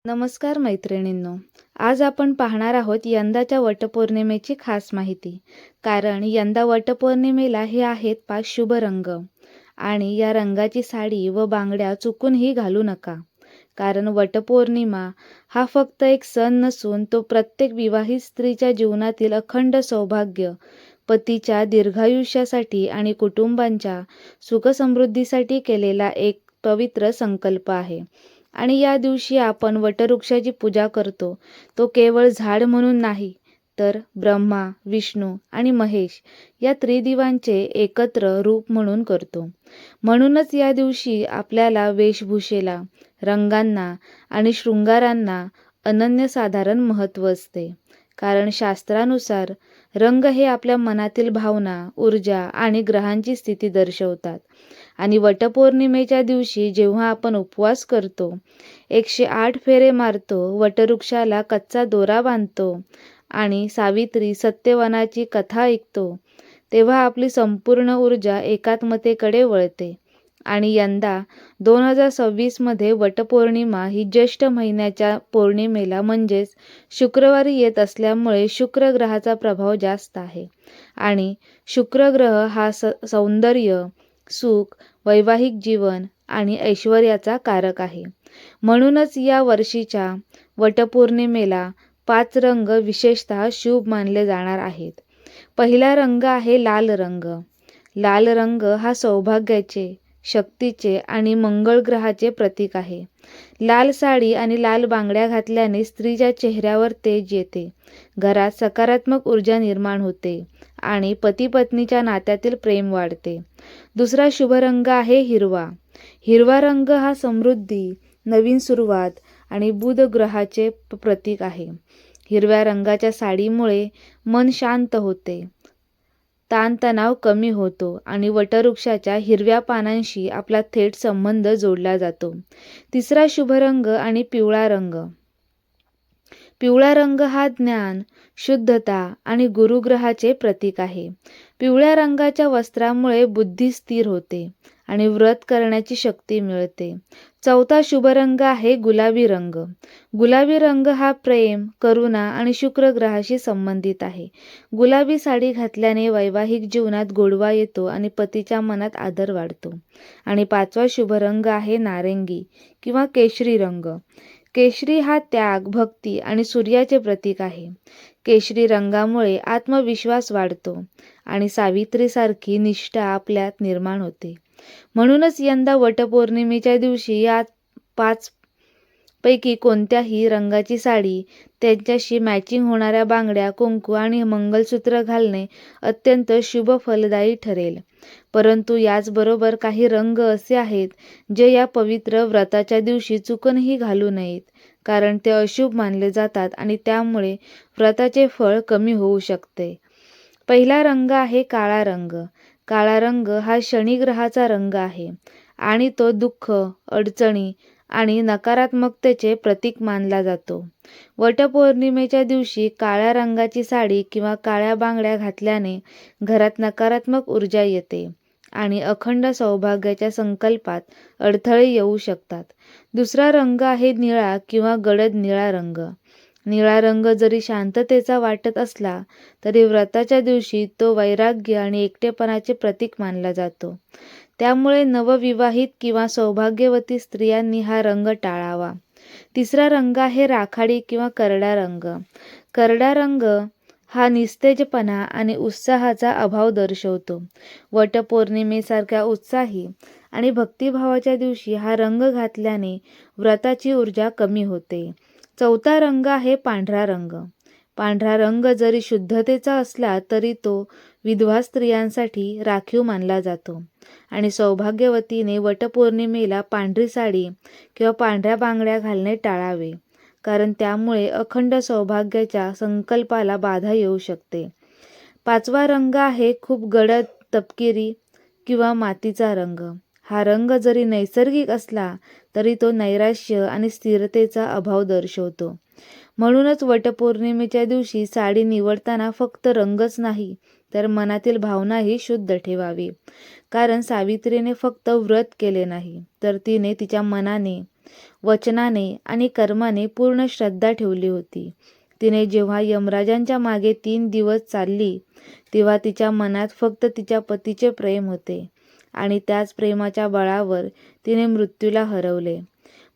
नमस्कार मैत्रिणींनो. आज आपण पाहणार आहोत यंदाच्या वटपौर्णिमेची खास माहिती. कारण यंदा वटपौर्णिमेला हे आहेत 5 शुभ रंग आणि या रंगाची साडी व बांगड्या चुकूनही घालू नका. कारण वटपौर्णिमा हा फक्त एक सण नसून तो प्रत्येक विवाहित स्त्रीच्या जीवनातील अखंड सौभाग्य, पतीच्या दीर्घायुष्यासाठी आणि कुटुंबांच्या सुखसमृद्धीसाठी केलेला एक पवित्र संकल्प आहे. आणि या दिवशी आपण वटवृक्षाची पूजा करतो. तो केवळ झाड म्हणून नाही, तर ब्रह्मा, विष्णू आणि महेश या त्रिदेवांचे एकत्र रूप म्हणून करतो. म्हणूनच या दिवशी आपल्याला वेशभूषेला, रंगांना आणि शृंगारांना अनन्यसाधारण महत्त्व असते. कारण शास्त्रानुसार रंग हे आपल्या मनातील भावना, ऊर्जा आणि ग्रहांची स्थिती दर्शवतात. आणि वटपौर्णिमेच्या दिवशी जेव्हा आपण उपवास करतो, 108 फेरे मारतो, वटवृक्षाला कच्चा दोरा बांधतो आणि सावित्री सत्यवानाची कथा ऐकतो, तेव्हा आपली संपूर्ण ऊर्जा एकात्मतेकडे वळते. आणि यंदा 2026 मध्ये वटपौर्णिमा ही ज्येष्ठ महिन्याच्या पौर्णिमेला म्हणजेच शुक्रवारी येत असल्यामुळे शुक्र ग्रहाचा प्रभाव जास्त आहे. आणि शुक्र ग्रह हा सौंदर्य, सुख, वैवाहिक जीवन आणि ऐश्वर्याचा कारक आहे. म्हणूनच या वर्षीच्या वटपौर्णिमेला 5 रंग विशेषतः शुभ मानले जाणार आहेत. पहिला रंग आहे लाल रंग. लाल रंग हा सौभाग्याचे, शक्तीचे आणि मंगळ ग्रहाचे प्रतीक आहे. लाल साडी आणि लाल बांगड्या घातल्याने स्त्रीच्या चेहऱ्यावर तेज येते, घरात सकारात्मक ऊर्जा निर्माण होते आणि पती-पत्नीच्या नात्यातील प्रेम वाढते. दुसरा शुभ रंग आहे हिरवा. हिरवा रंग हा समृद्धी, नवीन सुरुवात आणि बुध ग्रहाचे प्रतीक आहे. हिरव्या रंगाच्या साडीमुळे मन शांत होते, ताणतणाव कमी होतो आणि वटवृक्षाच्या हिरव्या पानांशी आपला थेट संबंध जोडला जातो. तिसरा शुभ रंग आणि पिवळा रंग. पिवळा रंग हा ज्ञान, शुद्धता आणि गुरुग्रहाचे प्रतीक आहे. पिवळ्या रंगाच्या वस्त्रामुळे बुद्धी स्थिर होते आणि व्रत करण्याची शक्ती मिळते. चौथा शुभ रंग आहे गुलाबी रंग. गुलाबी रंग हा प्रेम, करुणा आणि शुक्र ग्रहाशी संबंधित आहे. गुलाबी साडी घातल्याने वैवाहिक जीवनात गोडवा येतो आणि पतीच्या मनात आदर वाढतो. आणि पाचवा शुभ रंग आहे नारंगी किंवा केशरी रंग. केशरी हा त्याग, भक्ती आणि सूर्याचे प्रतीक आहे. केशरी रंगामुळे आत्मविश्वास वाढतो आणि सावित्रीसारखी निष्ठा आपल्यात निर्माण होते. म्हणूनच यंदा वटपौर्णिमेच्या दिवशी या 5 पैकी कोणत्याही रंगाची साडी, त्यांच्याशी मॅचिंग होणाऱ्या बांगड्या, कुंकू आणि मंगलसूत्र घालणे अत्यंत शुभ फलदायी ठरेल. परंतु याचबरोबर काही रंग असे आहेत जे या पवित्र व्रताच्या दिवशी चुकूनही घालू नयेत. कारण ते अशुभ मानले जातात आणि त्यामुळे व्रताचे फळ कमी होऊ शकते. पहिला रंग आहे काळा रंग. काळा रंग हा शनी ग्रहाचा रंग आहे आणि तो दुःख, अडचणी आणि नकारात्मकतेचे प्रतीक मानला जातो. वटपौर्णिमेच्या दिवशी काळ्या रंगाची साडी किंवा काळ्या बांगड्या घातल्याने घरात नकारात्मक ऊर्जा येते आणि अखंड सौभाग्याच्या संकल्पात अडथळे येऊ शकतात. दुसरा रंग आहे निळा किंवा गडद निळा रंग. निळा रंग जरी शांततेचा वाटत असला तरी व्रताच्या दिवशी तो वैराग्य आणि एकटेपणाचे प्रतीक मानला जातो. त्यामुळे नवविवाहित किंवा सौभाग्यवती स्त्रियांनी हा रंग टाळावा. तिसरा रंग आहे राखाडी किंवा करडा रंग. करडा रंग हा निस्तेजपणा आणि उत्साहाचा अभाव दर्शवतो. वटपौर्णिमेसारख्या उत्साही आणि भक्तिभावाच्या दिवशी हा रंग घातल्याने व्रताची ऊर्जा कमी होते. चौथा रंग आहे पांढरा रंग. पांढरा रंग जरी शुद्धतेचा असला तरी तो विधवा स्त्रियांसाठी राखीव मानला जातो आणि सौभाग्यवतीने वटपौर्णिमेला पांढरी साडी किंवा पांढऱ्या बांगड्या घालणे टाळावे. कारण त्यामुळे अखंड सौभाग्याच्या संकल्पाला बाधा येऊ शकते. पाचवा रंग आहे खूप गडद तपकिरी किंवा मातीचा रंग. हा रंग जरी नैसर्गिक असला तरी तो नैराश्य आणि स्थिरतेचा अभाव दर्शवतो. म्हणूनच वटपौर्णिमेच्या दिवशी साडी निवडताना फक्त रंगच नाही, तर मनातील भावनाही शुद्ध ठेवावी. कारण सावित्रीने फक्त व्रत केले नाही, तर तिने तिच्या मनाने, वचनाने आणि कर्माने पूर्ण श्रद्धा ठेवली होती. तिने जेव्हा यमराजांच्या मागे 3 दिवस चालली, तेव्हा तिच्या मनात फक्त तिच्या पतीचे प्रेम होते आणि त्याच प्रेमाच्या बळावर तिने मृत्यूला हरवले.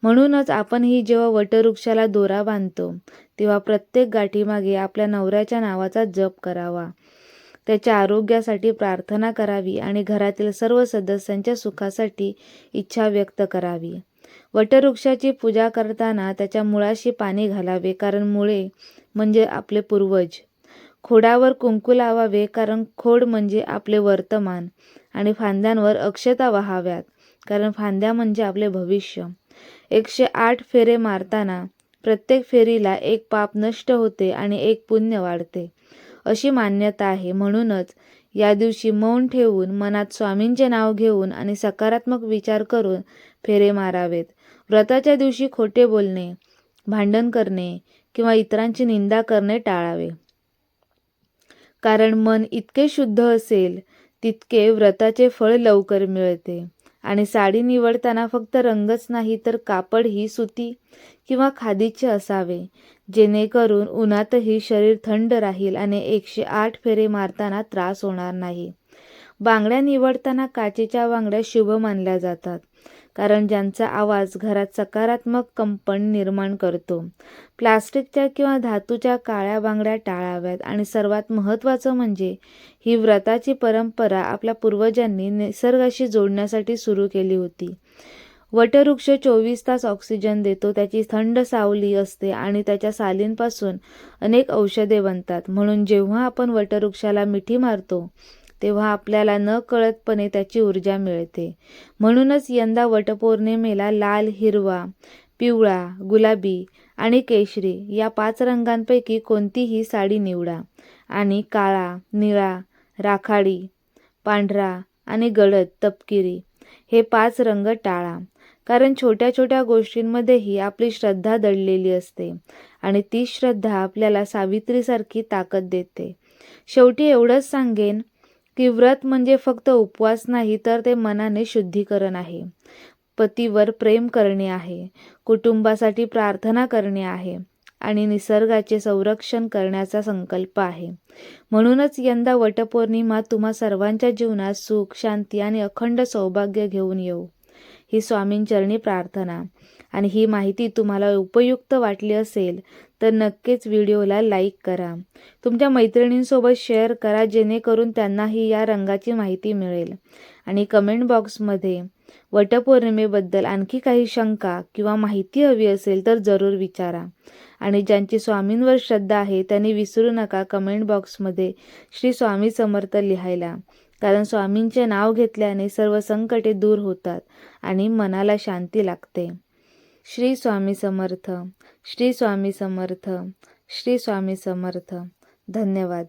म्हणूनच आपणही जेव्हा वटवृक्षाला दोरा बांधतो, तेव्हा प्रत्येक गाठीमागे आपल्या नवऱ्याच्या नावाचा जप करावा, त्याच्या आरोग्यासाठी प्रार्थना करावी आणि घरातील सर्व सदस्यांच्या सुखासाठी इच्छा व्यक्त करावी. वटवृक्षाची पूजा करताना त्याच्या मुळाशी पाणी घालावे, कारण मुळे म्हणजे आपले पूर्वज. खोडावर कुंकू लावावे, कारण खोड म्हणजे आपले वर्तमान, आणि फांद्यांवर अक्षता वाहाव्यात, कारण फांद्या म्हणजे आपले भविष्य. 108 फेरे मारताना प्रत्येक फेरीला एक पाप नष्ट होते आणि एक पुण्य वाढते, अशी मान्यता आहे. म्हणूनच या दिवशी मौन ठेवून, मनात स्वामींचे नाव घेऊन आणि सकारात्मक विचार करून फेरे मारावेत. व्रताच्या दिवशी खोटे बोलणे, भांडण करणे किंवा इतरांची निंदा करणे टाळावे. कारण मन इतके शुद्ध असेल, तितके व्रताचे फळ लवकर मिळते. आणि साडी निवडताना फक्त रंगच नाही, तर कापडही सुती किंवा खादीचे असावे, जेणेकरून उन्हातही शरीर थंड राहील आणि 108 फेरे मारताना त्रास होणार नाही. बांगड्या निवडताना काचेच्या बांगड्या शुभ मानल्या जातात, कारण ज्यांचा आवाज घरात सकारात्मक कंपन निर्माण करतो. प्लास्टिकच्या किंवा धातूच्या काळ्या बांगड्या टाळाव्यात. आणि सर्वात महत्त्वाचं म्हणजे ही व्रताची परंपरा आपल्या पूर्वजांनी निसर्गाशी जोडण्यासाठी सुरू केली होती. वटवृक्ष 24 तास ऑक्सिजन देतो, त्याची थंड सावली असते आणि त्याच्या सालींपासून अनेक औषधे बनतात. म्हणून जेव्हा आपण वटवृक्षाला मिठी मारतो, तेव्हा आपल्याला नकळतपणे त्याची ऊर्जा मिळते. म्हणूनच यंदा वटपौर्णिमेला लाल, हिरवा, पिवळा, गुलाबी आणि केशरी या 5 रंगांपैकी कोणतीही साडी निवडा आणि काळा, निळा, राखाडी, पांढरा आणि गडद तपकिरी हे 5 रंग टाळा. कारण छोट्या छोट्या गोष्टींमध्येही आपली श्रद्धा दडलेली असते आणि ती श्रद्धा आपल्याला सावित्रीसारखी ताकद देते. शेवटी एवढंच सांगेन की व्रत म्हणजे फक्त उपवास नाही, तर ते मनाने शुद्धीकरण आहे. पतीवर प्रेम करणे आहे, कुटुंबासाठी प्रार्थना करणे आहे आणि निसर्गाचे संरक्षण करण्याचा संकल्प आहे. म्हणूनच यंदा वटपौर्णिमा तुम्हा सर्वांच्या जीवनात सुख, शांती आणि अखंड सौभाग्य घेऊन येऊ, ही स्वामींचरणी प्रार्थना. आणि ही माहिती तुम्हाला उपयुक्त वाटली असेल तर नक्कीच व्हिडिओला लाईक करा, तुमच्या मैत्रिणींसोबत शेअर करा, जेणेकरून त्यांनाही या रंगाची माहिती मिळेल. आणि कमेंट बॉक्समध्ये वटपौर्णिमेबद्दल आणखी काही शंका किंवा माहिती हवी असेल तर जरूर विचारा. आणि ज्यांची स्वामींवर श्रद्धा आहे त्यांनी विसरू नका कमेंट बॉक्समध्ये श्री स्वामी समर्थ लिहायला, कारण स्वामींचे नाव घेतल्याने सर्व संकटे दूर होतात आणि मनाला शांती लागते. श्री स्वामी समर्थ. श्री स्वामी समर्थ. श्री स्वामी समर्थ. धन्यवाद.